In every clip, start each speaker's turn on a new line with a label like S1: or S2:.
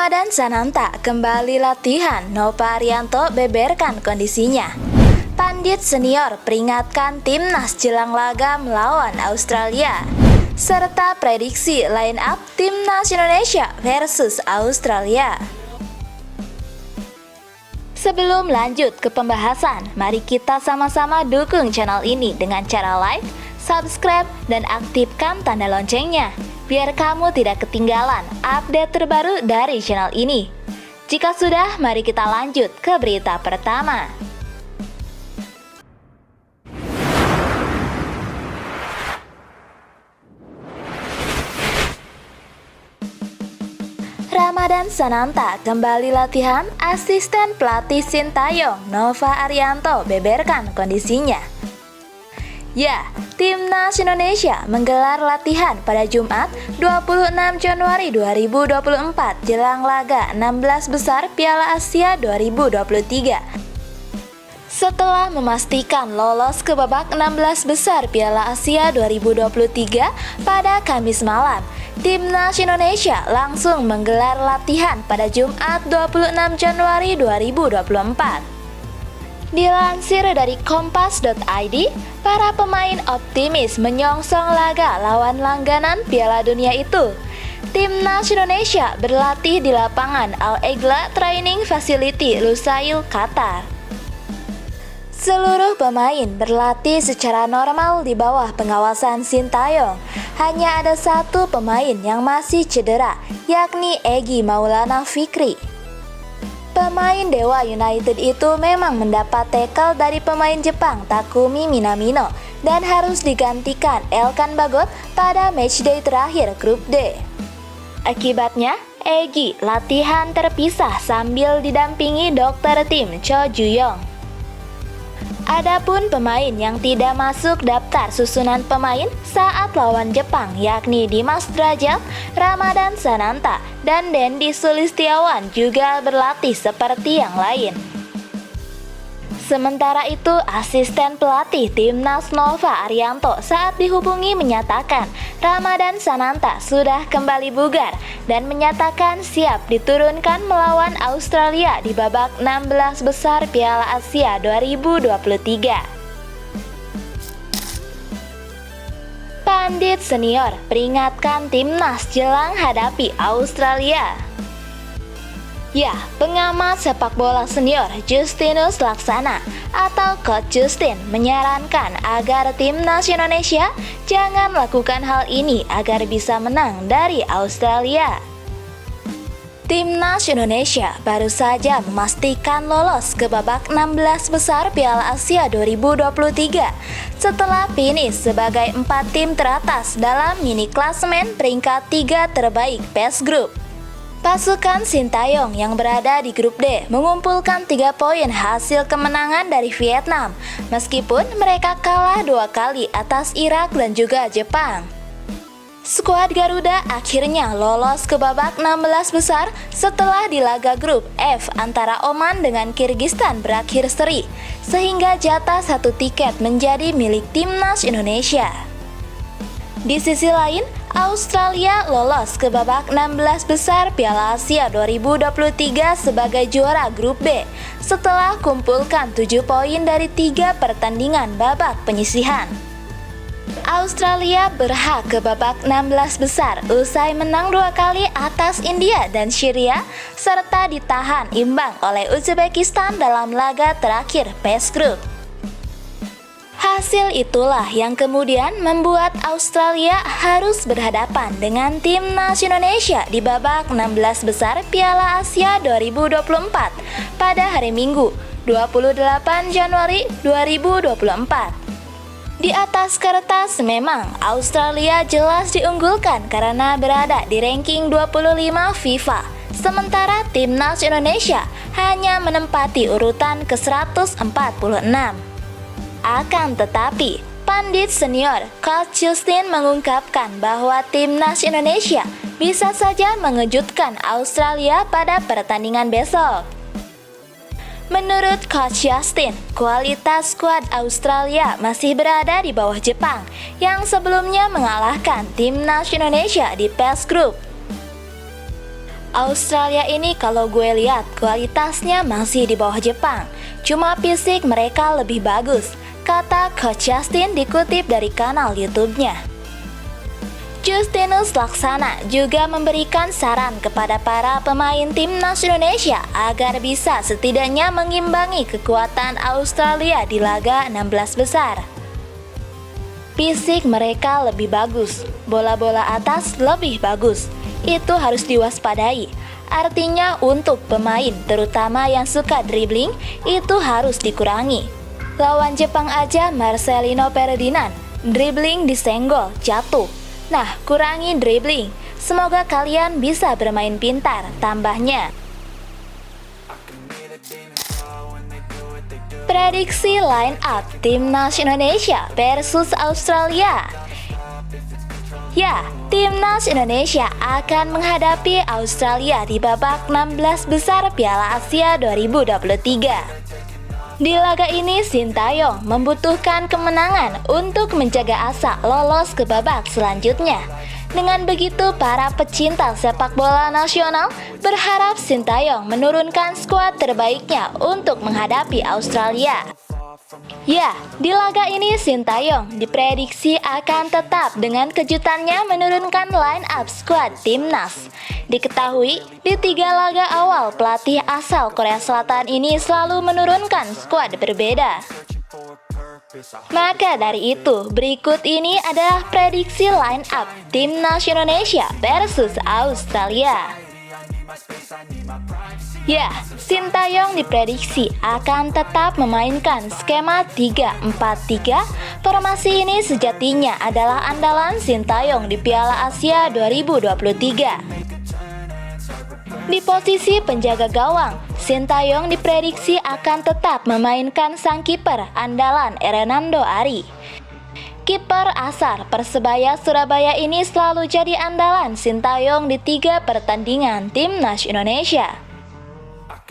S1: Ramadan Sananta kembali latihan, Nova Arianto beberkan kondisinya. Pandit senior peringatkan timnas jelang laga melawan Australia. Serta prediksi line up timnas Indonesia versus Australia. Sebelum lanjut ke pembahasan, mari kita sama-sama dukung channel ini dengan cara like, subscribe, dan aktifkan tanda loncengnya, biar kamu tidak ketinggalan update terbaru dari channel ini. Jika sudah, mari kita lanjut ke berita pertama. Ramadan Sananta kembali latihan, asisten pelatih Sintayong Nova Arianto beberkan kondisinya. Ya, timnas Indonesia menggelar latihan pada Jumat 26 Januari 2024 jelang laga 16 besar Piala Asia 2023. Setelah memastikan lolos ke babak 16 besar Piala Asia 2023 pada Kamis malam, timnas Indonesia langsung menggelar latihan pada Jumat 26 Januari 2024. Dilansir dari kompas.id, para pemain optimis menyongsong laga lawan langganan Piala Dunia itu. Timnas Indonesia berlatih di lapangan Al-Egla Training Facility Lusail, Qatar. Seluruh pemain berlatih secara normal di bawah pengawasan Sintayong. Hanya ada satu pemain yang masih cedera, yakni Egy Maulana Fikri. Pemain Dewa United itu memang mendapat tackle dari pemain Jepang Takumi Minamino dan harus digantikan Elkan Bagot pada matchday terakhir grup D. Akibatnya, Egy latihan terpisah sambil didampingi dokter tim Cho Ju-yong. Adapun pemain yang tidak masuk daftar susunan pemain saat lawan Jepang yakni Dimas Drajat, Ramadan Sananta, dan Dendi Sulistiawan juga berlatih seperti yang lain. Sementara itu, asisten pelatih timnas Nova Arianto saat dihubungi menyatakan Ramadan Sananta sudah kembali bugar dan menyatakan siap diturunkan melawan Australia di babak 16 besar Piala Asia 2023. Pandit senior peringatkan timnas jelang hadapi Australia. Ya, pengamat sepak bola senior Justinus Laksana atau Coach Justin menyarankan agar timnas Indonesia jangan melakukan hal ini agar bisa menang dari Australia. Timnas Indonesia baru saja memastikan lolos ke babak 16 besar Piala Asia 2023 setelah finish sebagai 4 tim teratas dalam mini klasemen peringkat 3 terbaik PES Group. Pasukan Sintayong yang berada di grup D mengumpulkan 3 poin hasil kemenangan dari Vietnam, meskipun mereka kalah 2 kali atas Irak dan juga Jepang. Skuad Garuda akhirnya lolos ke babak 16 besar setelah di laga grup F antara Oman dengan Kirgistan berakhir seri, sehingga jatah 1 tiket menjadi milik timnas Indonesia. Di sisi lain, Australia lolos ke babak 16 besar Piala Asia 2023 sebagai juara grup B setelah kumpulkan 7 poin dari 3 pertandingan babak penyisihan. Australia berhak ke babak 16 besar usai menang 2 kali atas India dan Syria serta ditahan imbang oleh Uzbekistan dalam laga terakhir PES Group. Hasil itulah yang kemudian membuat Australia harus berhadapan dengan timnas Indonesia di babak 16 besar Piala Asia 2024 pada hari Minggu 28 Januari 2024. Di atas kertas memang Australia jelas diunggulkan karena berada di ranking 25 FIFA, sementara timnas Indonesia hanya menempati urutan ke-146. Akan tetapi, Pandit senior Coach Justin mengungkapkan bahwa timnas Indonesia bisa saja mengejutkan Australia pada pertandingan besok. Menurut Coach Justin, kualitas skuad Australia masih berada di bawah Jepang yang sebelumnya mengalahkan timnas Indonesia di PES Group. Australia ini kalau gue lihat kualitasnya masih di bawah Jepang. Cuma fisik mereka lebih bagus, kata Coach Justin dikutip dari kanal YouTube-nya. Justinus Laksana juga memberikan saran kepada para pemain timnas Indonesia agar bisa setidaknya mengimbangi kekuatan Australia di laga 16 besar. Fisik mereka lebih bagus, bola-bola atas lebih bagus. Itu harus diwaspadai. Artinya untuk pemain, terutama yang suka dribbling, itu harus dikurangi. Lawan Jepang aja Marcelino Ferdinand, dribbling disenggol, jatuh. Nah, kurangi dribbling. Semoga kalian bisa bermain pintar, tambahnya. Prediksi line up Timnas Indonesia versus Australia. Ya, Timnas Indonesia akan menghadapi Australia di babak 16 besar Piala Asia 2023. Di laga ini, Sintayong membutuhkan kemenangan untuk menjaga asa lolos ke babak selanjutnya. Dengan begitu, para pecinta sepak bola nasional berharap Sintayong menurunkan skuad terbaiknya untuk menghadapi Australia. Ya, di laga ini Sintayong diprediksi akan tetap dengan kejutannya menurunkan line up skuad timnas. Diketahui, di 3 laga awal pelatih asal Korea Selatan ini selalu menurunkan skuad berbeda. Maka dari itu, berikut ini adalah prediksi line up Timnas Indonesia versus Australia. Ya, Sintayong diprediksi akan tetap memainkan skema 3-4-3. Formasi ini sejatinya adalah andalan Sintayong di Piala Asia 2023. Di posisi penjaga gawang, Sintayong diprediksi akan tetap memainkan sang kiper andalan Hernando Ari. Kiper asal Persebaya Surabaya ini selalu jadi andalan Sintayong di 3 pertandingan Timnas Indonesia.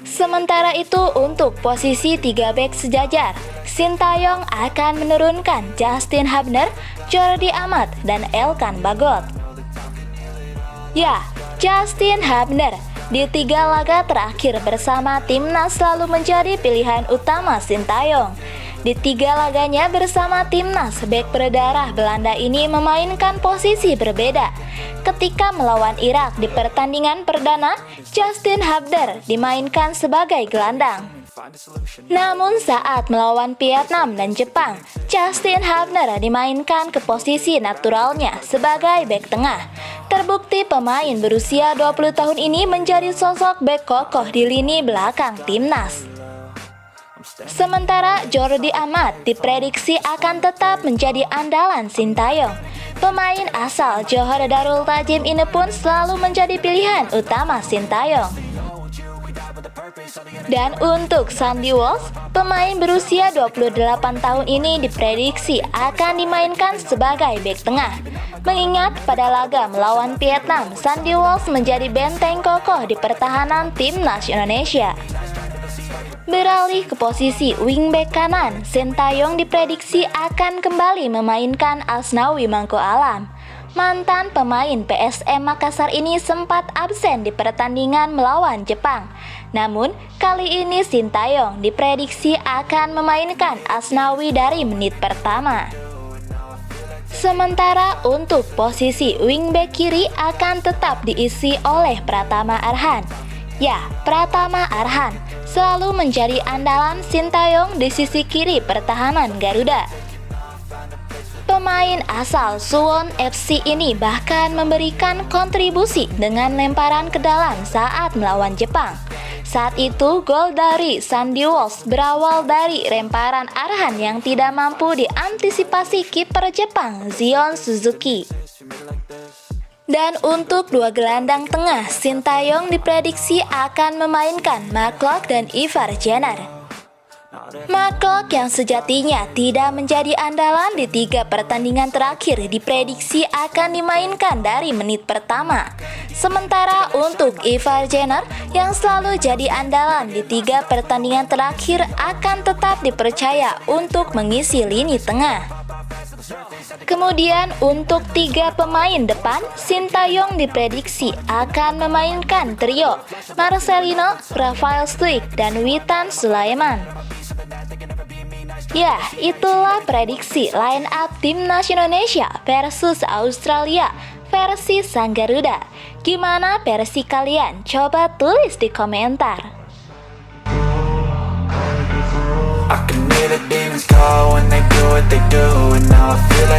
S1: Sementara itu untuk posisi 3 bek sejajar, Sintayong akan menurunkan Justin Hubner, Jordi Amat, dan Elkan Bagot. Ya, Justin Hubner di 3 laga terakhir bersama timnas selalu menjadi pilihan utama Sintayong. Di 3 laganya bersama timnas, bek berdarah Belanda ini memainkan posisi berbeda. Ketika melawan Irak di pertandingan perdana, Justin Hubner dimainkan sebagai gelandang. Namun saat melawan Vietnam dan Jepang, Justin Hubner dimainkan ke posisi naturalnya sebagai bek tengah. Terbukti pemain berusia 20 tahun ini menjadi sosok bek kokoh di lini belakang timnas. Sementara Jordi Amat diprediksi akan tetap menjadi andalan Sintayong. Pemain asal Johor Darul Ta'zim ini pun selalu menjadi pilihan utama Sintayong. Dan untuk Sandy Walsh, pemain berusia 28 tahun ini diprediksi akan dimainkan sebagai bek tengah. Mengingat pada laga melawan Vietnam, Sandy Walsh menjadi benteng kokoh di pertahanan timnas Indonesia. Beralih ke posisi wingback kanan, Sintayong diprediksi akan kembali memainkan Asnawi Mangko Alam. Mantan pemain PSM Makassar ini sempat absen di pertandingan melawan Jepang. Namun, kali ini Sintayong diprediksi akan memainkan Asnawi dari menit pertama. Sementara untuk posisi wingback kiri akan tetap diisi oleh Pratama Arhan. Ya, Pratama Arhan selalu menjadi andalan Sintayong di sisi kiri pertahanan Garuda. Pemain asal Suwon FC ini bahkan memberikan kontribusi dengan lemparan ke dalam saat melawan Jepang. Saat itu, gol dari Sandy Walsh berawal dari lemparan Arhan yang tidak mampu diantisipasi kiper Jepang Zion Suzuki. Dan untuk 2 gelandang tengah, Sintayong diprediksi akan memainkan McCulloch dan Ivar Jenner. McCulloch yang sejatinya tidak menjadi andalan di 3 pertandingan terakhir diprediksi akan dimainkan dari menit pertama. Sementara untuk Ivar Jenner yang selalu jadi andalan di 3 pertandingan terakhir akan tetap dipercaya untuk mengisi lini tengah. Kemudian untuk 3 pemain depan, Sintayong diprediksi akan memainkan trio Marcelino, Rafael Struijk, dan Witan Sulaiman. Ya, itulah prediksi line up Timnas Indonesia versus Australia versi Sang Garuda. Gimana versi kalian? Coba tulis di komentar.
S2: I can hear the demons call when they do what they do, and now I feel like